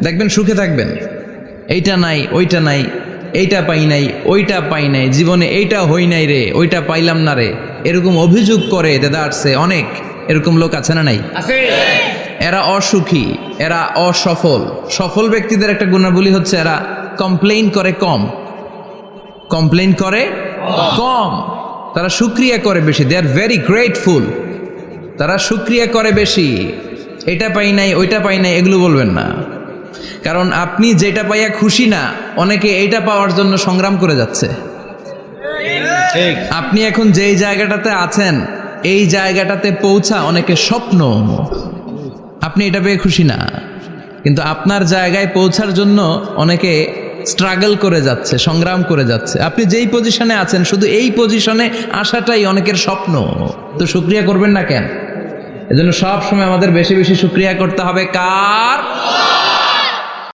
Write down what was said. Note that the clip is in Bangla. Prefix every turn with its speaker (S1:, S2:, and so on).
S1: দেখবেন সুখে থাকবেন। এইটা নাই, ওইটা নাই, এইটা পাই নাই, ওইটা পাই নাই, জীবনে এইটা হই নাই রে, ওইটা পাইলাম না রে, এরকম অভিযোগ করে দেদারসে অনেক এরকম লোক আছে না নাই? এরা অসুখী, এরা অসফল। সফল ব্যক্তিদের একটা গুণাবলী হচ্ছে এরা কমপ্লেইন করে কম, কমপ্লেইন করে কম, তারা শুকরিয়া করে বেশি। দে আর ভেরি গ্রেটফুল। তারা শুকরিয়া করে বেশি। এটা পাই নাই, ওইটা পাই নাই, এগুলো বলবেন না। কারণ আপনি যেটা পাইয়া খুশি না, অনেকে এইটা পাওয়ার জন্য সংগ্রাম করে যাচ্ছে। আপনি এখন যেই জায়গাটাতে আছেন, এই জায়গাটাতে পৌঁছা অনেকের স্বপ্ন। আপনি এটা পেয়ে খুশি না, কিন্তু আপনার জায়গায় পৌঁছার জন্য অনেকে স্ট্রাগল করে যাচ্ছে, সংগ্রাম করে যাচ্ছে। আপনি যেই পজিশনে আছেন, শুধু এই পজিশনে আসাটাই অনেকের স্বপ্ন। তো শুকরিয়া করবেন না কেন? এজন্য সব সময় আমাদের বেশি বেশি শুকরিয়া করতে হবে কার?